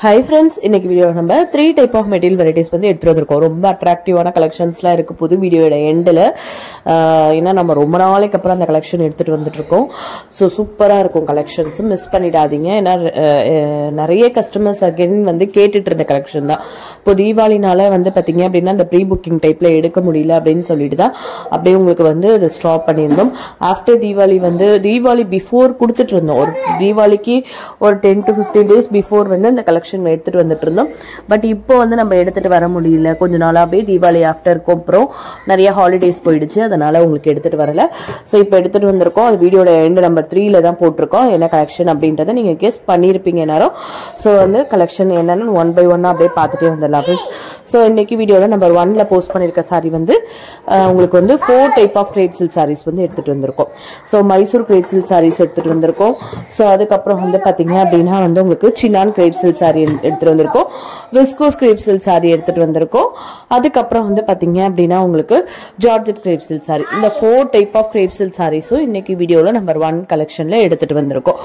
Hi friends, இன்னைக்கு video நம்ம 3 type of material varieties வந்து எடுத்துட்டு வந்திருக்கோம். ரொம்ப அட்ராக்டிவான கலெக்ஷன்ஸ்லாம் இருக்கு புது வீடியோட எண்ட்ல. ஏன்னா நம்ம ரொம்ப நாளைக்கு அப்புறம் அந்த கலெக்ஷன் எடுத்துட்டு வந்துட்டு இருக்கோம். சோ சூப்பரா இருக்கும் கலெக்ஷன்ஸ், மிஸ் பண்ணிடாதீங்க. ஏன்னா நிறைய கஸ்டமர்ஸ் அகைன் வந்து கேட்டுட்டு இருந்த கலெக்ஷன் தான். இப்போ தீபாவளினால வந்து பாத்தீங்க அப்படின்னா அந்த ப்ரீ புக்கிங் டைப்ல எடுக்க முடியல அப்படின்னு சொல்லிட்டு தான் அப்படியே உங்களுக்கு வந்து அதை ஸ்டாப் பண்ணியிருந்தோம். ஆஃப்டர் தீபாவளி வந்து தீபாவளி பிஃபோர் கொடுத்துட்டு இருந்தோம். ஒரு தீபாவளிக்கு ஒரு 10 to 15 days பிஃபோர் வந்து அந்த கலெக்ஷன் எடுத்துட்டு வந்துட்டு இருந்தோம். பட் இப்போ வந்து நம்ம எடுத்துட்டு வர முடியல. கொஞ்ச நாளா அப்படியே தீபாவளி ஆஃப்டருக்கு அப்புறம் நிறைய ஹாலிடேஸ் போயிடுச்சு, அதனால உங்களுக்கு எடுத்துட்டு வரல. ஸோ இப்போ எடுத்துட்டு வந்திருக்கோம். அது வீடியோட எண்ட் நம்பர் 3ல தான் போட்டிருக்கோம் என்ன கலெக்ஷன் அப்படின்றத நீங்க கெஸ் பண்ணிருப்பீங்க எல்லாரும். ஸோ வந்து கலெக்ஷன் என்னன்னு 1 by 1 அப்படியே பார்த்துட்டே வந்துடலாம் ஃப்ரெண்ட்ஸ். ஸோ இன்னைக்கு வீடியோல நம்பர் 1ல போஸ்ட் பண்ணிருக்க சாரி வந்து உங்களுக்கு வந்து 4 type of crepe silk saris வந்து எடுத்துட்டு வந்திருக்கோம். So Mysore crepe silk saris எடுத்துட்டு வந்திருக்கோம். ஸோ அதுக்கப்புறம் வந்து பாத்தீங்க அப்படின்னா வந்து உங்களுக்கு சின்னான் கிரேப் சில்க் சாரி எடுத்துட்டு வந்திருக்கோம். விஸ்கோஸ் கிரேப் சில்க் சாரி எடுத்துட்டு வந்திருக்கோம். அதுக்கப்புறம் வந்து பாத்தீங்க அப்படின்னா உங்களுக்கு ஜார்ஜெட் கிரேப் சில்க் சாரி. இந்த 4 டைப் ஆஃப் கிரேப் சில்க் சாரீஸும் இன்னைக்கு வீடியோல நம்பர் 1 கலெக்ஷன்ல எடுத்துட்டு வந்திருக்கோம்.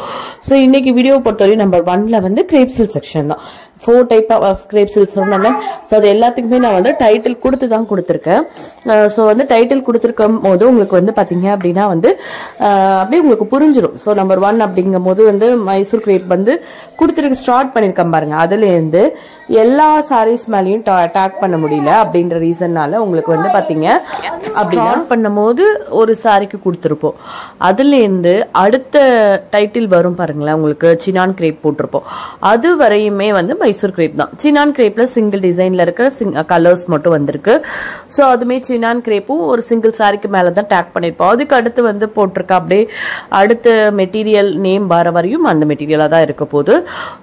ஸோ இன்னைக்கு வீடியோ பொறுத்தவரை நம்பர் 1ல வந்து கிரேப் சில்க் செக்ஷன் தான். 4 டைப் ஆஃப் கிரேப் சில்க் சொன்னாங்க. ஸோ அது எல்லாத்துக்குமே நான் வந்து டைட்டில் கொடுத்து தான் கொடுத்துருக்கேன். ஸோ வந்து டைட்டில் கொடுத்துருக்கும் போது உங்களுக்கு வந்து பாத்தீங்க அப்படின்னா வந்து அப்படியே உங்களுக்கு புரிஞ்சிடும். ஸோ நம்பர் 1 அப்படிங்கும் போது வந்து மைசூர் கிரேப் வந்து கொடுத்துருக்கு ஸ்டார்ட் பண்ணிருக்கேன் பாருங்க. அதுல இருந்து எல்லா சாரீஸ் மேலேயும் டேக் பண்ண முடியல அப்படின்ற ரீசன்னால உங்களுக்கு வந்து பாத்தீங்க அப்படின்னா பண்ணும்போது ஒரு சாரிக்கு கொடுத்துருப்போம். அதுல இருந்து அடுத்த டைட்டில் வரும் பாருங்களேன், உங்களுக்கு சினான் கிரேப் போட்டிருப்போம். அது வரையுமே வந்து மைசூர் கிரேப் தான். சினான் கிரேப்ல சிங்கிள் டிசைன்ல இருக்க கலர்ஸ் மட்டும் வந்திருக்கு. ஸோ அதுமே சினான் கிரேப்பும் ஒரு சிங்கிள் சாரிக்கு மேலதான் டேக் பண்ணிருப்போம். அதுக்கு அடுத்து வந்து போட்டிருக்க அப்படியே அடுத்த மெட்டீரியல் நேம் வர வரையும் அந்த மெட்டீரியலா தான் இருக்க போகுது.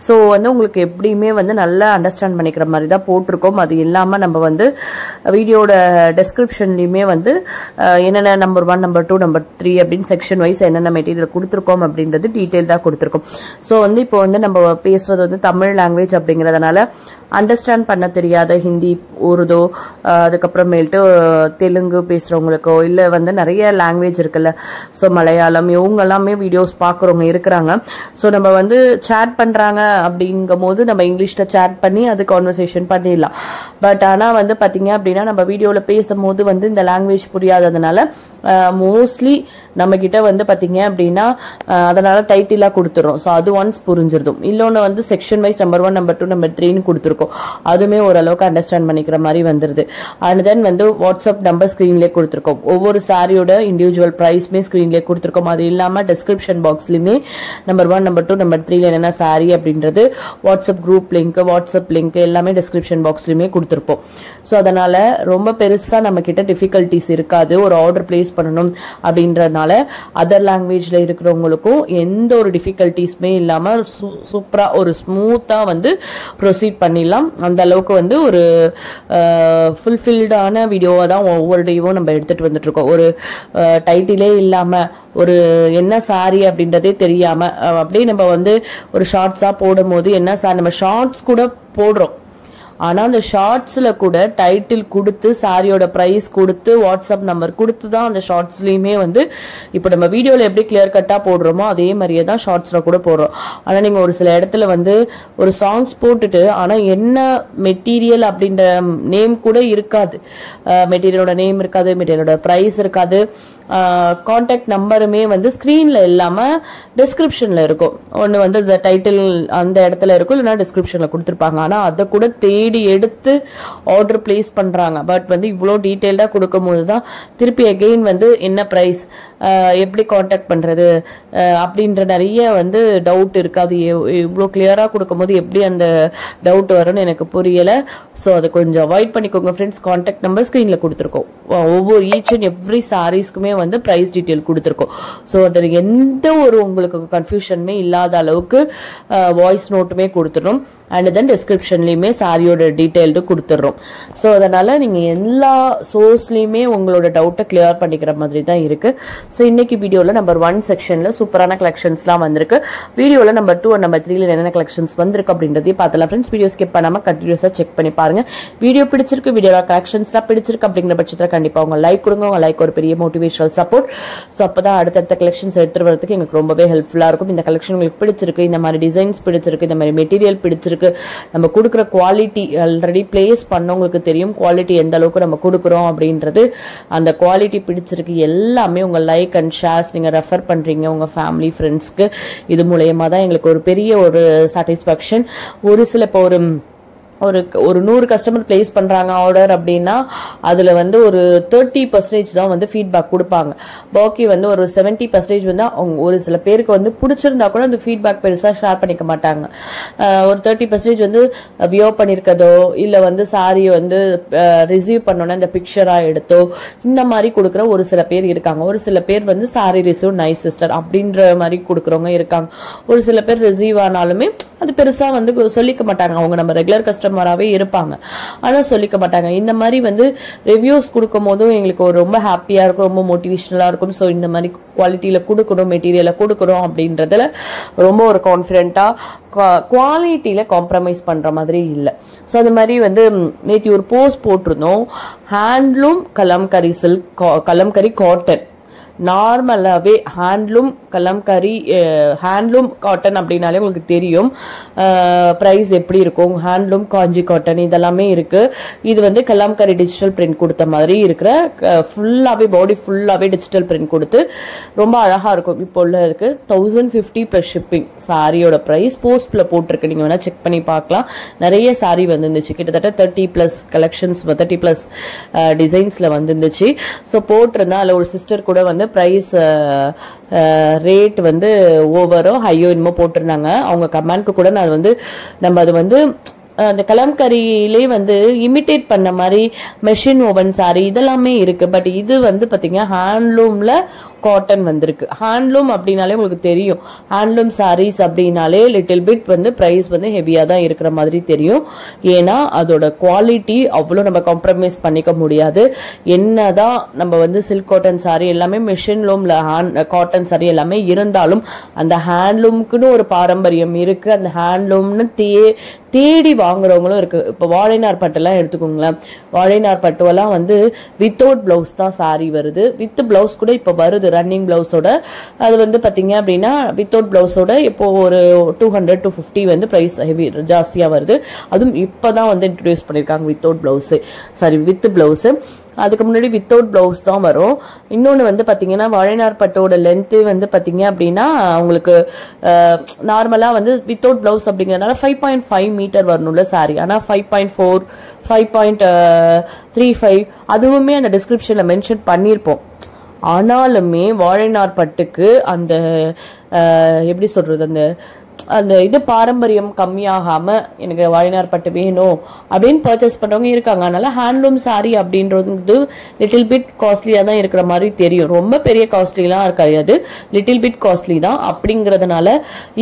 ஸோ வந்து உங்களுக்கு எப்படியுமே வந்து நல்லா அண்டர்ஸ்டாண்ட் பண்ணிக்கிற மாதிரி தான் போட்டிருக்கோம். அது இல்லாம நம்ம வந்து வீடியோட டெஸ்கிரிப்ஷன்லயுமே வந்து என்னென்ன நம்பர் 1 நம்பர் 2 நம்பர் 3 அப்படின்னு செக்ஷன் வைஸ் என்னென்ன மெட்டீரியல் கொடுத்துருக்கோம் அப்படின்றது டீட்டெயில்டா கொடுத்துருக்கோம். ஸோ வந்து இப்போ வந்து நம்ம பேசுறது வந்து தமிழ் லாங்குவேஜ் அப்படிங்கறதுனால அண்டர்ஸ்டாண்ட் பண்ண தெரியாத ஹிந்தி, உருது, அதுக்கப்புறமேட்டு தெலுங்கு பேசுறவங்களுக்கோ இல்ல வந்து நிறைய லாங்குவேஜ் இருக்குல்ல, ஸோ மலையாளம், இவங்க எல்லாமே வீடியோஸ் பாக்குறவங்க இருக்கிறாங்க. ஸோ நம்ம வந்து சேட் பண்றாங்க அப்படிங்கும் போது நம்ம இங்கிலீஷ்ல சேட் பண்ணி அது கான்வர்சேஷன் பண்ணிடலாம். பட் ஆனா வந்து பாத்தீங்க அப்படின்னா நம்ம வீடியோல பேசும்போது வந்து இந்த லாங்குவேஜ் புரியாததுனால மோஸ்ட்லி நம்ம கிட்ட வந்து பாத்தீங்க அப்படின்னா அதனால டைட்டிலா கொடுத்துறோம். ஸோ அது ஒன்ஸ் புரிஞ்சிருதும். இல்லொன்னு வந்து section wise number 1 number 2 number 3ன்னு கொடுத்துருக்கோம். அதுமே ஓரளவுக்கு அண்டர்ஸ்டாண்ட் பண்ணிக்கிற மாதிரி வந்துருது. அண்ட் தென் வந்து வாட்ஸ்அப் நம்பர் ஸ்கிரீன்லேயே கொடுத்துருக்கோம். ஒவ்வொரு சாரியோட இண்டிவிஜுவல் பிரைஸ்மே ஸ்கிரீன்லேயே கொடுத்துருக்கோம். அது இல்லாம டிஸ்கிரிப்ஷன் பாக்ஸ்லயுமே நம்பர் 1 நம்பர் 2 நம்பர் 3ல என்னென்ன சாரி அப்படின்றது WhatsApp group link, WhatsApp link எல்லாமே டிஸ்கிரிப்ஷன் பாக்ஸ்லயுமே கொடுத்துருப்போம். ஸோ அதனால ரொம்ப பெருசா நம்ம கிட்ட டிஃபிகல்டிஸ் இருக்காது. ஒரு ஆர்டர் பிளேஸ் பண்ணணும் அப்படின்றதுனால அதர் லாங்குவேஜ்ல இருக்கிறவங்களுக்கும் எந்த ஒரு டிஃபிகல்டிஸ்மே இல்லாம சூப்பரா ஒரு ஸ்மூத்தா வந்து ப்ரொசீட் பண்ணிடலாம். அந்த அளவுக்கு வந்து ஒரு ஃபுல்ஃபில்டான வீடியோவா தான் ஒவ்வொரு டேவும் நம்ம எடுத்துட்டு வந்துட்டு இருக்கோம். ஒரு டைட்டிலே இல்லாம ஒரு என்ன சாரி அப்படின்றதே தெரியாம அப்படியே நம்ம வந்து ஒரு ஷார்ட்ஸா போடும் போது என்ன சாரி நம்ம ஷார்ட்ஸ் கூட போடுறோம். ஆனா அந்த ஷார்ட்ஸ்ல கூட டைட்டில் கொடுத்து சாரியோட பிரைஸ் கொடுத்து வாட்ஸ்அப் நம்பர் கொடுத்து தான் அந்த ஷார்ட்ஸ்லயுமே வந்து இப்போ நம்ம வீடியோல எப்படி கிளியர் கட்டா போடுறோமோ அதே மாதிரியே தான் ஷார்ட்ஸ்ல கூட போடுறோம். ஆனா நீங்க ஒரு சில இடத்துல வந்து ஒரு சாங்ஸ் போட்டுட்டு ஆனா என்ன மெட்டீரியல் அப்படின்ற நேம் கூட இருக்காது, மெட்டீரியலோட நேம் இருக்காது, மெட்டீரியலோட பிரைஸ் இருக்காது, கான்டாக்ட் நம்பருமே வந்து ஸ்கிரீன்ல இல்லாம டிஸ்கிரிப்ஷன்ல இருக்கும். ஒன்னு வந்து இந்த டைட்டில் அந்த இடத்துல இருக்கும், இல்லைன்னா டிஸ்கிரிப்ஷன்ல கொடுத்துருப்பாங்க. ஆனா அதை கூட தேடி எடுத்து ஆர்டர் பிளேஸ் பண்றாங்க. பட் வந்து இவ்வளோ டீட்டெயில்டா கொடுக்கும் போதுதான் திருப்பி அகெயின் வந்து என்ன பிரைஸ், எப்படி கான்டாக்ட் பண்றது அப்படின்ற நிறைய வந்து டவுட் இருக்காது. இவ்வளோ கிளியரா கொடுக்கும் போது எப்படி அந்த டவுட் வரும்னு எனக்கு புரியல. ஸோ அதை கொஞ்சம் அவாய்ட் பண்ணிக்கோங்க ஃப்ரெண்ட்ஸ். கான்டாக்ட் நம்பர் ஸ்கிரீன்ல கொடுத்துருக்கோம். ஒவ்வொரு ஈச் அண்ட் எவ்ரி சாரீஸ்க்குமே வந்து பிரைஸ் டீட்டெயில் கொடுத்துருக்கோம். ஸோ அதில் எந்த ஒரு உங்களுக்கு கன்ஃபியூஷனுமே இல்லாத அளவுக்கு வாய்ஸ் நோட்டுமே கொடுத்துடும். அண்ட் தென் டிஸ்கிரிப்ஷன்லயுமே சாரியோட டீட்டெயில்டு கொடுத்துடுறோம். ஸோ அதனால நீங்க எல்லா சோர்ஸ்லயுமே உங்களோட டவுட்டை கிளியர் பண்ணிக்கிற மாதிரி தான் இருக்கு. ஸோ இன்னைக்கு வீடியோல நம்பர் 1 செக்ஷன்ல சூப்பரான கலெக்ஷன்ஸ்லாம் வந்திருக்கு. வீடியோல நம்பர் 2 நம்பர் 3ல என்னென்ன கலெக்ஷன்ஸ் வந்திருக்கு அப்படின்றதையும் பார்த்தலாம் ஃப்ரெண்ட்ஸ். வீடியோ ஸ்கிப் பண்ணாம கண்டினியூஸா செக் பண்ணி பாருங்க. வீடியோ பிடிச்சிருக்கு, வீடியோல கலெக்ஷன்ஸ்லாம் பிடிச்சிருக்கு அப்படிங்கிற பட்சத்தில் கண்டிப்பா உங்க லைக் கொடுங்க. உங்க லைக் ஒரு பெரிய மோட்டிவேஷனல் சப்போர்ட். ஸோ அப்பதான் அடுத்தடுத்த கலெக்ஷன்ஸ் எடுத்துட்டு வரதுக்கு எங்களுக்கு ரொம்பவே ஹெல்ப்ஃபுல்லா இருக்கும். இந்த கலெக்ஷன் உங்களுக்கு பிடிச்சிருக்கு, இந்த மாதிரி டிசைன்ஸ் பிடிச்சிருக்கு, இந்த மாதிரி மெட்டீரியல் பிடிச்சிருக்கு உங்களுக்கு நம்ம கொடுக்குற குவாலிட்டி ஆல்ரெடி பிளேஸ் பண்ணவங்களுக்கு தெரியும் குவாலிட்டி எந்த அளவுக்கு நம்ம கொடுக்குறோம் அப்படின்றது. அந்த குவாலிட்டி பிடிச்சிருக்கு எல்லாமே உங்கள் லைக் அண்ட் ஷேர்ஸ் நீங்கள் ரெஃபர் பண்ணுறீங்க உங்கள் ஃபேமிலி ஃப்ரெண்ட்ஸ்க்கு. இது மூலயமா தான் எங்களுக்கு ஒரு பெரிய ஒரு சாட்டிஸ்ஃபேக்ஷன். ஒரு சில இப்போ ஒரு 100 கஸ்டமர் பிளேஸ் பண்றாங்க ஆர்டர் அப்படின்னா அதுல வந்து ஒரு 30% தான் வந்து ஃபீட்பேக் கொடுப்பாங்க. பாக்கி வந்து ஒரு 70% வந்து ஒரு சில பேருக்கு வந்து பிடிச்சிருந்தா கூட அந்த ஃபீட்பேக் பெருசா ஷேர் பண்ணிக்க மாட்டாங்க. ஒரு 30% வந்து வியோ பண்ணிருக்கதோ இல்ல வந்து சாரி வந்து ரிசீவ் பண்ணோன்னா இந்த பிக்சரா எடுத்தோ இந்த மாதிரி கொடுக்குற ஒரு சில பேர் இருக்காங்க. ஒரு சில பேர் வந்து சாரி ரிசீவ் நைஸ் சிஸ்டர் அப்படின்ற மாதிரி கொடுக்குறவங்க இருக்காங்க. ஒரு சில பேர் ரிசீவ் ஆனாலுமே அது பெருசா வந்து சொல்லிக்க மாட்டாங்க. அவங்க நம்ம ரெகுலர் கஸ்டமராகவே இருப்பாங்க, ஆனால் சொல்லிக்க மாட்டாங்க. இந்த மாதிரி வந்து ரிவ்யூஸ் கொடுக்கும் போதும் எங்களுக்கு ஒரு ரொம்ப ஹாப்பியா இருக்கும், ரொம்ப மோட்டிவேஷனலா இருக்கும். ஸோ இந்த மாதிரி குவாலிட்டியில கொடுக்கணும், மெட்டீரியலை கொடுக்கணும் அப்படின்றதுல ரொம்ப ஒரு கான்ஃபிடென்ட்டா குவாலிட்டியில காம்ப்ரமைஸ் பண்ற மாதிரி இல்லை. ஸோ அந்த மாதிரி வந்து நேற்று ஒரு போஸ்ட் போட்டிருந்தோம். Handloom kalamkari silk, kalamkari cotton. நார்மலாகவே ஹேண்ட்லூம் கலம்கரி ஹேண்ட்லூம் காட்டன் அப்படின்னாலே உங்களுக்கு தெரியும் ப்ரைஸ் எப்படி இருக்கும். ஹேண்ட்லூம் காஞ்சி காட்டன் இதெல்லாமே இருக்கு. இது வந்து கலம்கரி டிஜிட்டல் பிரிண்ட் கொடுத்த மாதிரி இருக்கிற ஃபுல்லாகவே பாடி ஃபுல்லாகவே டிஜிட்டல் பிரிண்ட் கொடுத்து ரொம்ப அழகாக இருக்கும். இப்போ உள்ள இருக்கு 1050 ப்ளஸ் ஷிப்பிங். சாரியோட ப்ரைஸ் போஸ்ட்ல போட்டிருக்கு, நீங்கள் வேணா செக் பண்ணி பார்க்கலாம். நிறைய சாரி வந்துருந்துச்சு, கிட்டத்தட்ட 30+ கலெக்ஷன்ஸ் 30+ டிசைன்ஸ்ல வந்துருந்துச்சு. ஸோ போட்டிருந்தா அதில் ஒரு சிஸ்டர் கூட வந்து பிரைஸ் ரேட் வந்து ஓவரோ ஹையோ என்னமோ போட்டிருந்தாங்க. அவங்க கமெண்ட்க்கு கூட நான் வந்து நம்ம அது வந்து அந்த கலம்கரியிலே வந்து இமிட்டேட் பண்ண மாதிரி மெஷின் ஓவன் சாரி இதெல்லாமே இருக்கு. பட் இது வந்து பாத்தீங்கன்னா ஹேண்ட்லூம்ல காட்டன் வந்திருக்கு. ஹேண்ட்லூம் அப்படின்னாலே உங்களுக்கு தெரியும், ஹேண்ட்லூம் சாரீஸ் அப்படின்னாலே லிட்டில் பிட் வந்து பிரைஸ் வந்து ஹெவியா தான் இருக்கிற மாதிரி தெரியும். ஏன்னா அதோட குவாலிட்டி அவ்வளோ நம்ம காம்ப்ரமைஸ் பண்ணிக்க முடியாது. என்னதான் நம்ம வந்து சில்க் காட்டன் சாரி எல்லாமே மெஷின் லூம்ல காட்டன் சாரி எல்லாமே இருந்தாலும் அந்த ஹேண்ட்லூமுக்குன்னு ஒரு பாரம்பரியம் இருக்கு. அந்த ஹேண்ட்லூம்னு தேடி வாங்குறவங்களும் இருக்கு. இப்போ வாழைநார் பட்டெல்லாம் எடுத்துக்கோங்களேன். வாழைநார் பட்டுவெல்லாம் வந்து வித்தவுட் பிளவுஸ் தான் சாரி வருது. வித் பிளவுஸ் கூட இப்போ வருது ரன்னிங் பிளவுஸோட. அது வந்து பாத்தீங்க அப்படின்னா வித்தவுட் பிளவுஸோட இப்போ ஒரு 200-250 வந்து பிரைஸ் ஹெவி ஜாஸ்தியா வருது. அதுவும் இப்பதான் வந்து இன்ட்ரோடியூஸ் பண்ணிருக்காங்க without blouse, sorry with blouse. அதுக்கு முன்னாடி வித்தவுட் பிளவுஸ் தான் வரும். இன்னொன்று வந்து பார்த்தீங்கன்னா வாழைநார் பட்டோட லென்த்து வந்து பார்த்தீங்க அப்படின்னா உங்களுக்கு நார்மலாக வந்து வித்தவுட் பிளவுஸ் அப்படிங்கிறதுனால 5.5 மீட்டர் வரணும்ல சாரி. ஆனால் 5.4, 5.35 அதுவுமே அந்த டிஸ்கிரிப்ஷனில் மென்ஷன் பண்ணியிருப்போம். ஆனாலுமே வாழைநார் பட்டுக்கு அந்த எப்படி சொல்றது அந்த இது பாரம்பரியம் கம்மியாகாம எனக்கு வாழைநார் பட்டு வேணும் அப்படின்னு பர்ச்சேஸ் பண்றவங்க இருக்காங்க. அதனால ஹேண்ட்லூம் சாரி அப்படின்றது லிட்டில் பிட் காஸ்ட்லியா தான் இருக்கிற மாதிரி தெரியும். ரொம்ப பெரிய காஸ்ட்லிலாம் இருக்காது, லிட்டில் பிட் காஸ்ட்லி தான். அப்படிங்கறதுனால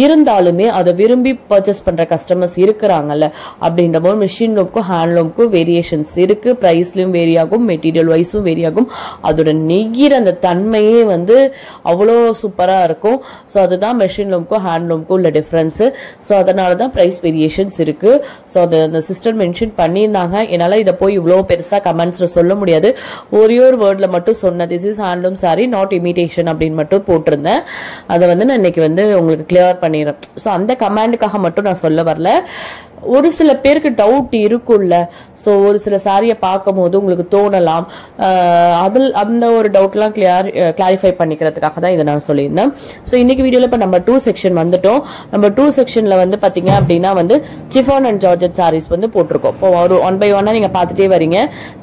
இருந்தாலுமே அதை விரும்பி பர்ச்சேஸ் பண்ற கஸ்டமர்ஸ் இருக்கிறாங்கல்ல. அப்படின்ற போது மிஷின் லூம்க்கும் ஹேண்ட்லூம்க்கும் வேரியேஷன்ஸ் இருக்கு. பிரைஸ்லயும் வேரி ஆகும், மெட்டீரியல் வைஸும் வேரி ஆகும். அதோட நெய்கிற அந்த தன்மையே வந்து அவ்வளோ சூப்பரா இருக்கும். ஸோ அதுதான் மெஷின் லூம்க்கும் ஹேண்ட்லூம்க்கும் உள்ள டிஃபரன்ஸ். ஸோ அதனால தான் பிரைஸ் வேரியேஷன்ஸ் இருக்கு. ஸோ அந்த சிஸ்டர் மென்ஷன் பண்ணியிருந்தாங்க. என்னால் இதை போய் இவ்வளோ பெருசாக கமெண்ட்ஸ்ல சொல்ல முடியாது. ஒரே ஒரு வேர்ட்ல மட்டும் சொன்னேன், this is handloom sorry not imitation அப்படின்னு மட்டும் போட்டிருந்தேன். அதை வந்து நான் இன்னைக்கு வந்து உங்களுக்கு கிளியர் பண்ணிடுறேன். ஸோ அந்த கமெண்டுக்காக மட்டும் நான் சொல்ல வரல. ஒரு சில பேருக்கு டவுட் இருக்கும்ல. ஸோ ஒரு சில சாரியை பார்க்கும் போது உங்களுக்கு தோணலாம், அதில் அந்த ஒரு டவுட்லாம் கிளாரிஃபை பண்ணிக்கிறதுக்காக தான் இதை நான் சொல்லியிருந்தேன். ஸோ இன்னைக்கு வீடியோவில் இப்போ நம்ம 2 செக்ஷன் வந்துட்டோம். நம்ம 2 செக்ஷன்ல வந்து பார்த்தீங்க அப்படின்னா வந்து சிஃபான் அண்ட் ஜார்ஜெட் சாரீஸ் வந்து போட்டிருக்கோம். இப்போ ஒரு 1 by 1 நீங்க பார்த்துட்டே வரீங்க.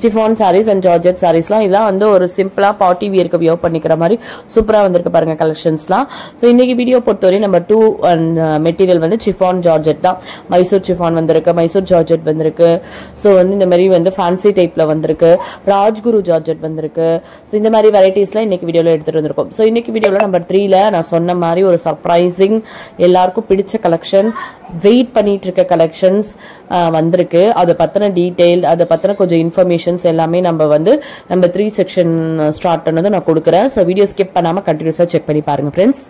சிஃபான் சாரீஸ் அண்ட் ஜார்ஜெட் சாரீஸ்லாம் இதெல்லாம் வந்து ஒரு சிம்பிளா பார்ட்டி வியருக்கு வியர் பண்ணிக்கிற மாதிரி சூப்பரா வந்திருக்கு பாருங்க கலெக்ஷன்ஸ்லாம். ஸோ இன்னைக்கு வீடியோ பொறுத்தவரை நம்ம 2 மெட்டீரியல் வந்து சிஃபான் ஜார்ஜெட் தான். மைசூர் சிஃபான் வந்திருக்கு, மைசூர் ஜார்ஜெட் வந்திருக்கு. ஸோ வந்து இந்த மாதிரி வந்து ஃபேன்சி டைப்ல வந்திருக்கு, ராஜ்குரு ஜார்ஜெட் வந்திருக்கு. ஸோ இந்த மாதிரி வெரைட்டிஸ்லாம் இன்னைக்கு வீடியோல எடுத்துட்டு வந்திருக்கோம். ஸோ இன்னைக்கு வீடியோல நம்பர் 3ல நான் சொன்ன மாதிரி ஒரு சர்ப்ரைசிங் எல்லாருக்கும் பிடிச்ச கலெக்ஷன், வெயிட் பண்ணிட்டு இருக்க கலெக்ஷன்ஸ் வந்திருக்கு. அதை பத்தின டீடைல், அதை பத்தின கொஞ்சம் இன்ஃபர்மேஷன்ஸ் எல்லாமே நம்ம 3 செக்ஷன் ஸ்டார்ட் பண்ணது நான் கொடுக்குறேன். ஸோ வீடியோ ஸ்கிப் பண்ணாம கண்டினியூஸா செக் பண்ணி பாருங்க ஃப்ரெண்ட்ஸ்.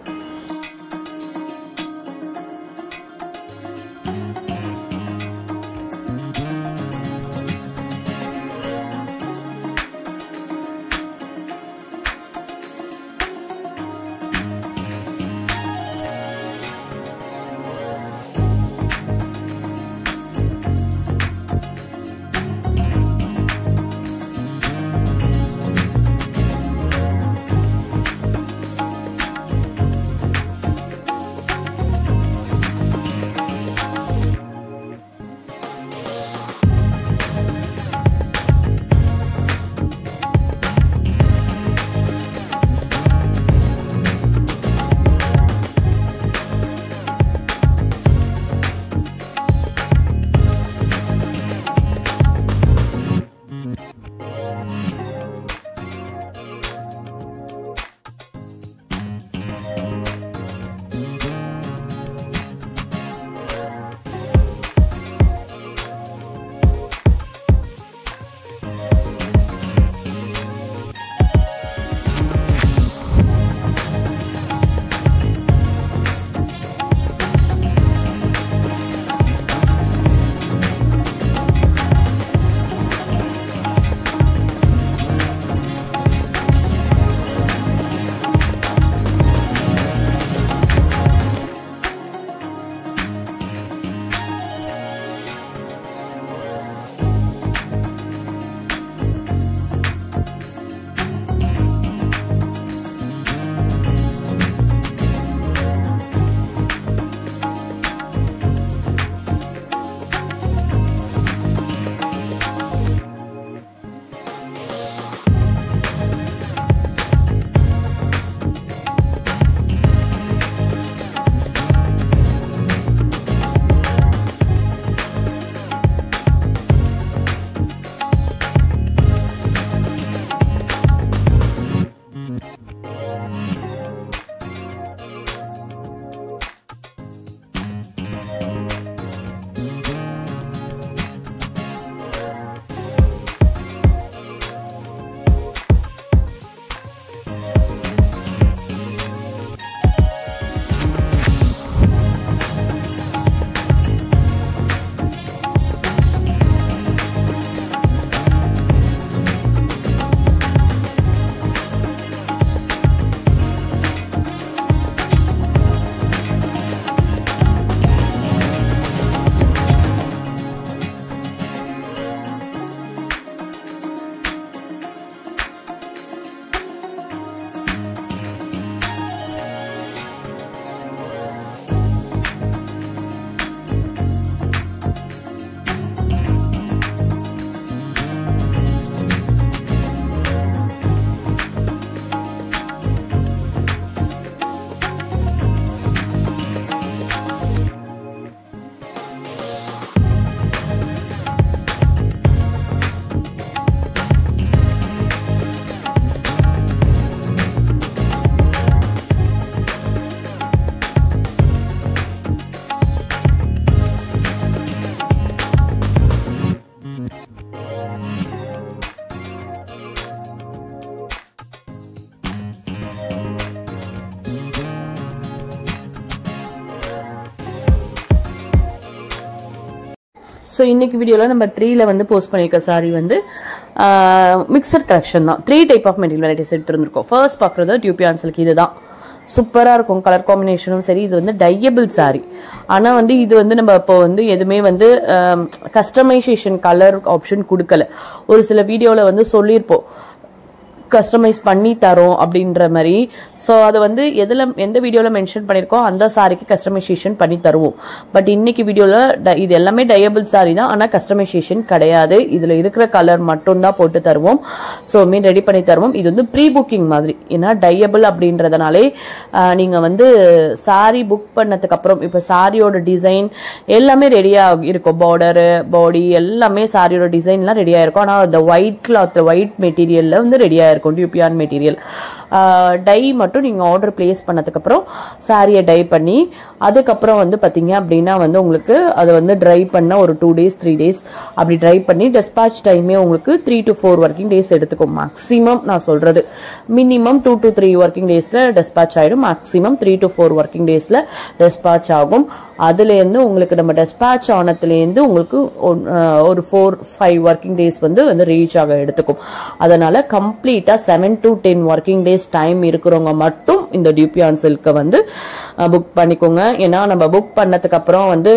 ஸோ இன்னைக்கு வீடியோவில் நம்பர் 3ல வந்து போஸ்ட் பண்ணியிருக்க சாரி வந்து மிக்சட் கலெக்ஷன் தான். 3 டைப் ஆஃப் மெட்டீரியல் வெரைட்டிஸ் எடுத்துருந்துருக்கோம். ஃபர்ஸ்ட் பார்க்குறது டியூபியான் சில்க். இதுதான் சூப்பராக இருக்கும். கலர் காம்பினேஷனும் சரி. இது வந்து டையபிள் சாரி. ஆனால் வந்து இது வந்து நம்ம இப்போ வந்து எதுவுமே வந்து கஸ்டமைசேஷன் கலர் ஆப்ஷன் கொடுக்கல. ஒரு சில வீடியோவில் வந்து சொல்லியிருப்போம் கஸ்டமைஸ் பண்ணி தரோம் அப்படின்ற மாதிரி. ஸோ அதை வந்து எந்த வீடியோவில் மென்ஷன் பண்ணியிருக்கோம் அந்த சாரிக்கு கஸ்டமைசேஷன் பண்ணி தருவோம். பட் இன்னைக்கு வீடியோவில் இது எல்லாமே டயபிள் சாரி தான், ஆனால் கஸ்டமைசேஷன் கிடையாது. இதில் இருக்கிற கலர் மட்டும்தான் போட்டு தருவோம். ஸோ மீன் ரெடி பண்ணி தருவோம். இது வந்து ப்ரீ புக்கிங் மாதிரி. ஏன்னா டயபிள் அப்படின்றதுனாலே நீங்கள் வந்து சாரி புக் பண்ணதுக்கு அப்புறம் இப்போ சாரியோட டிசைன் எல்லாமே ரெடியாக இருக்கும். பார்டரு பாடி எல்லாமே சாரியோட டிசைன்லாம் ரெடியாக இருக்கும். ஆனால் அந்த ஒயிட் கிளாத் ஒயிட் மெட்டீரியலில் வந்து ரெடியாக இருக்கும் டியூபியான் மெட்டீரியல். டை மட்டும் நீங்க ஆர்டர் பிளேஸ் பண்ணதுக்கு அப்புறம் சாரியை டை பண்ணி அதுக்கப்புறம் வந்து பாத்தீங்க அப்படின்னா வந்து உங்களுக்கு அதை வந்து ட்ரை பண்ண ஒரு 2 days 3 days அப்படி ட்ரை பண்ணி டெஸ்பாச் டைமே உங்களுக்கு 3 to 4 ஒர்க்கிங் டேஸ் எடுத்துக்கும். மேக்ஸிமம் நான் சொல்றது மினிமம் 2 to 3 ஒர்க்கிங் டேஸ்ல டெஸ்பாச் ஆயிடும். மேக்ஸிமம் 3 to 4 ஒர்க்கிங் டேஸ்ல டெஸ்பாச் ஆகும். அதுல இருந்து உங்களுக்கு நம்ம டெஸ்பாச் ஆனதுலேருந்து உங்களுக்கு ஒரு 4-5 ஒர்க்கிங் டேஸ் வந்து ரீச் ஆக எடுத்துக்கும். அதனால கம்ப்ளீட்டா 7 to 10 ஒர்க்கிங் டேஸ் டைம் இருக்கிறவங்க மட்டும் இந்த டியூபியான் சில்கை வந்து புக் பண்ணிக்கோங்க. ஏன்னா நம்ம புக் பண்ணதுக்கு அப்புறம் வந்து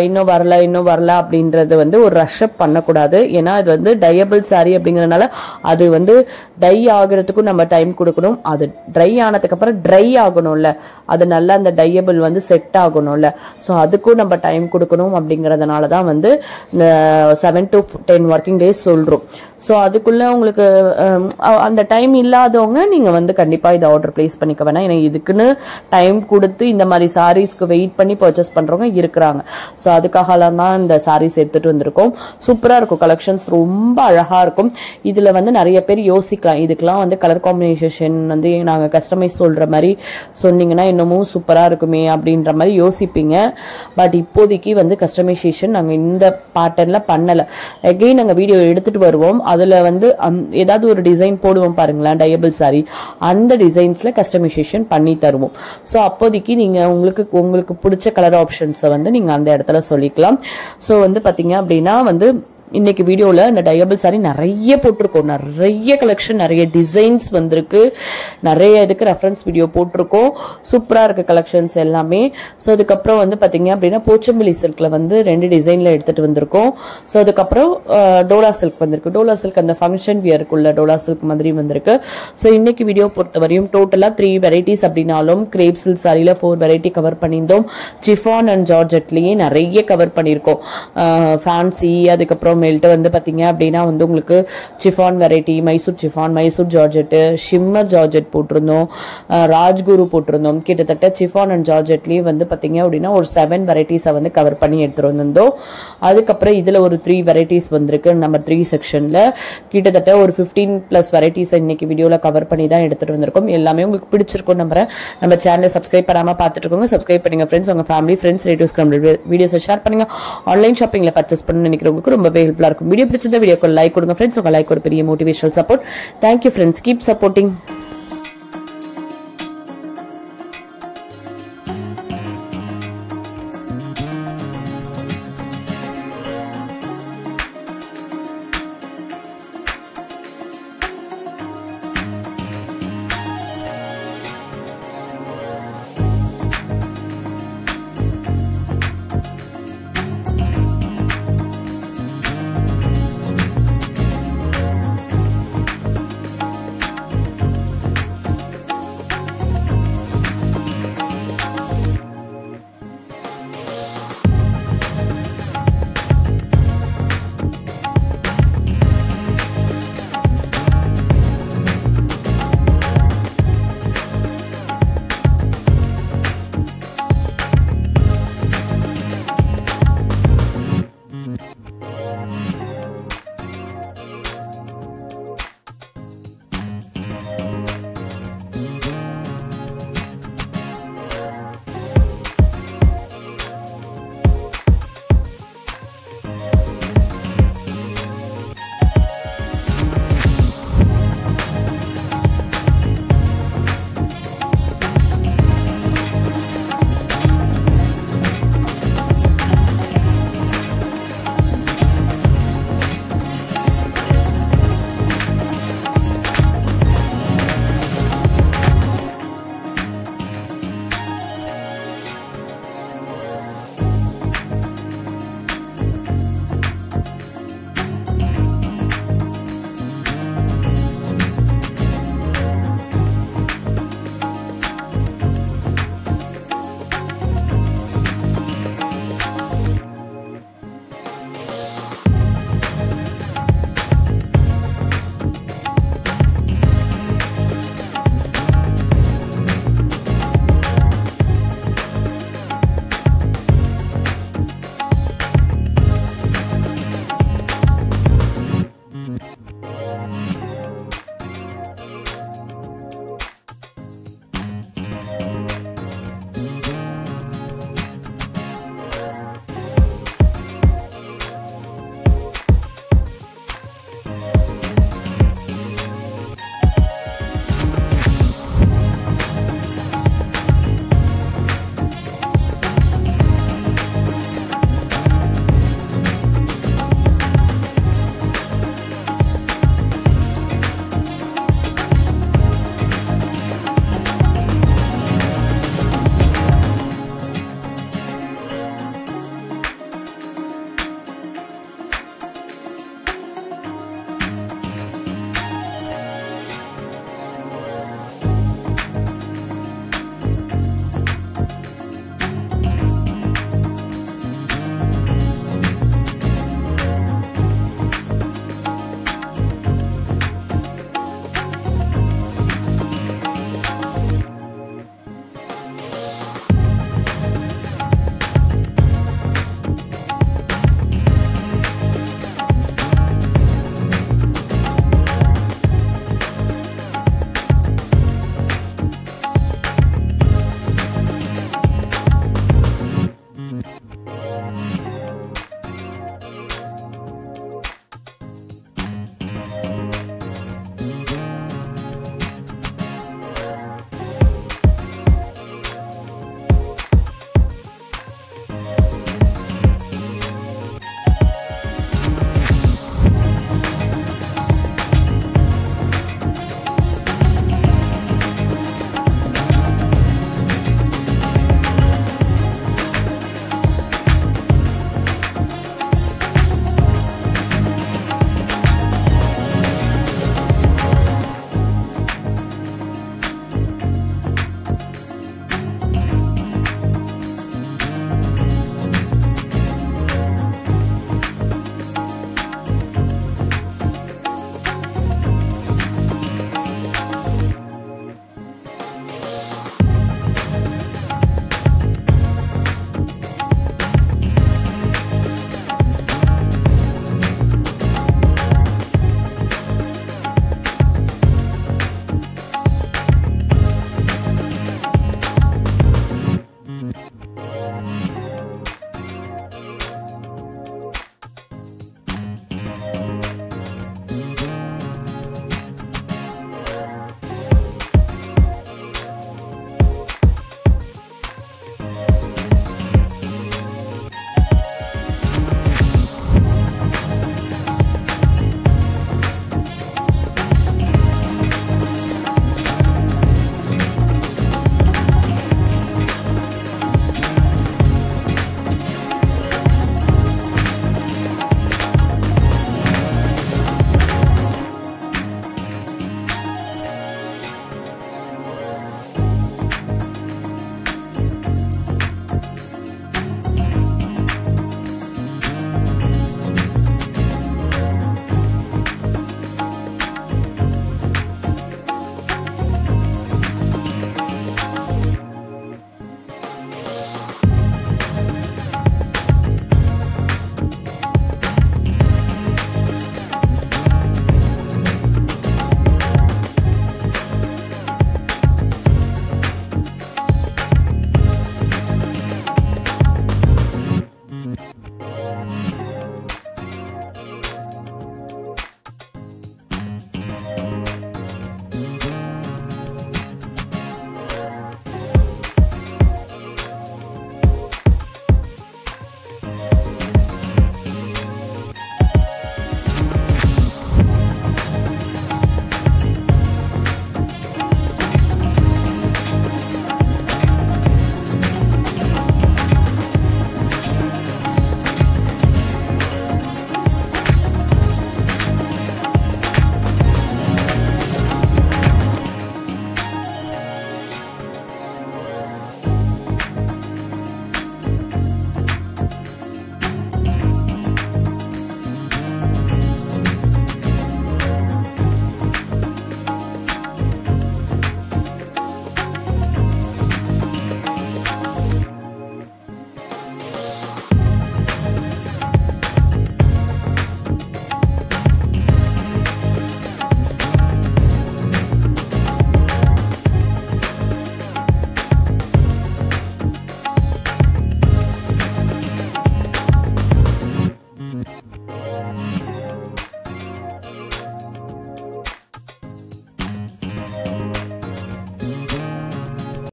இன்னும் வரல அப்படின்றது வந்து ஒரு ரஷ் அப் பண்ணக்கூடாது. ஏன்னா இது வந்து டயபிள் சாரி அப்படிங்கறதுனால அது வந்து டை ஆகிறதுக்கும் நம்ம டைம் கொடுக்கணும். அது ட்ரை ஆனதுக்கு அப்புறம் ட்ரை ஆகணும்ல, அது நல்லா அந்த டயபிள் வந்து செட் ஆகணும்ல. ஸோ அதுக்கும் நம்ம டைம் கொடுக்கணும். அப்படிங்கறதுனால தான் வந்து 7 to 10 ஒர்க்கிங் டேஸ் சொல்றோம். ஸோ அதுக்குள்ள உங்களுக்கு அந்த டைம் இல்லாதவங்க நீங்க வந்து கண்டிப்பா இதை ஆர்டர் பிளேஸ் பண்ணிக்க வேணாம். ஏன்னா இதுக்குன்னு டைம் கொடுத்து இந்த மாதிரி சாரீஸ்க்கு வெயிட் பண்ணி பர்ச்சேஸ் பண்றவங்க இருக்கிறாங்க. ஸோ அதுக்காக தான் இந்த சாரீஸ் எடுத்துட்டு வந்திருக்கோம். சூப்பரா இருக்கும். கலெக்ஷன்ஸ் ரொம்ப அழகா இருக்கும். இதுல வந்து நிறைய பேர் யோசிக்கலாம், இதுக்கெல்லாம் வந்து கலர் காம்பினேஷன் வந்து நாங்க கஸ்டமைஸ் சொல்ற மாதிரி சொன்னீங்கன்னா இன்னமும் சூப்பரா இருக்குமே அப்படின்ற மாதிரி யோசிப்பீங்க. பட் இப்போதைக்கு வந்து கஸ்டமைசேஷன் நாங்க இந்த பேட்டர்ன்ல பண்ணல. அகைன் நாங்க வீடியோ எடுத்துட்டு வருவோம். அதுல வந்து ஏதாவது ஒரு டிசைன் போடுவோம் பாருங்களேன், டயபிள் சாரி அந்த டிசைன்ஸ்ல கஸ்டமைசேஷன் பண்ணி தருவோம். ஸோ அப்போதைக்கு நீங்க உங்களுக்கு பிடிச்ச கலர் ஆப்ஷன்ஸை வந்து நீங்க அந்த இடத்துல சொல்லிக்கலாம். ஸோ வந்து பாத்தீங்க அப்படின்னா வந்து இன்னைக்கு வீடியோல இந்த டயபிள் சாரி நிறைய போட்டிருக்கோம். நிறைய கலெக்ஷன் நிறைய டிசைன்ஸ் வந்திருக்கு. நிறைய இதுக்கு ரெஃபரன்ஸ் வீடியோ போட்டிருக்கோம். சூப்பரா இருக்கு கலெக்ஷன்ஸ் எல்லாமே. ஸோ அதுக்கப்புறம் வந்து பாத்தீங்க அப்படின்னா போச்சம்பள்ளி சில்க்ல வந்து 2 டிசைன்ல எடுத்துட்டு வந்திருக்கோம். ஸோ அதுக்கப்புறம் டோலா சில்க் வந்திருக்கு. டோலா சில்க் அந்த ஃபங்க்ஷன் வியருக்குள்ள டோலா சில்க் மாதிரி வந்திருக்கு. ஸோ இன்னைக்கு வீடியோ பொறுத்தவரையும் டோட்டலா 3 வெரைட்டிஸ் அப்படின்னாலும் கிரேப் சில்க் சாரியில 4 வெரைட்டி கவர் பண்ணியிருந்தோம். சிஃபான் அண்ட் ஜார்ஜெட்லயே நிறைய கவர் பண்ணியிருக்கோம். ஃபேன்சி அதுக்கப்புறம் மேல்ட்டு வந்து பாத்தீங்க அப்படின்னா வந்து உங்களுக்கு chiffon variety, Mysore chiffon, Mysore georgette, shimmer georgette போட்டிருந்தோம், ராஜ்குரு போட்டிருந்தோம். கிட்டத்தட்ட சிஃபான் அண்ட் ஜார்ஜெட்லயே வந்து பாத்தீங்க அப்படின்னா ஒரு 7 வெரைட்டிஸை வந்து கவர் பண்ணி எடுத்துட்டு வந்திருந்தோம். அதுக்கப்புறம் இதுல ஒரு 3 வெரைட்டிஸ் வந்திருக்கு நம்பர் 3 செக்ஷன்ல. கிட்டத்தட்ட ஒரு 15+ வெரைட்டிஸ் இன்னைக்கு வீடியோல கவர் பண்ணி தான் எடுத்துட்டு வந்திருக்கோம். எல்லாமே உங்களுக்கு பிடிச்சிருக்கும் நம்புறேன். நம்ம சேனலை சப்ஸ்கிரைப் பண்ணாம பார்த்துட்டு இருக்கோங்க, சப்ஸ்கிரைப் பண்ணுங்க ஃப்ரெண்ட்ஸ். உங்க ஃபேமிலி ஃப்ரெண்ட்ஸ் ரிலேட்டிவ்ஸ்க்கு வீடியோஸை ஷேர் பண்ணுங்க. ஆன்லைன் ஷாப்பிங்ல பர்ச்சேஸ் பண்ணணும்னு நினைக்கிறவங்களுக்கு ரொம்பவே ஹெல்ப்ஃபுல்லா இருக்கும். வீடியோ பிடிச்சிருந்தா வீடியோக்கு லைக் கொடுங்க ஃப்ரெண்ட்ஸ். உங்க லைக் ஒரு பெரிய motivational support. Thank you friends. Keep supporting.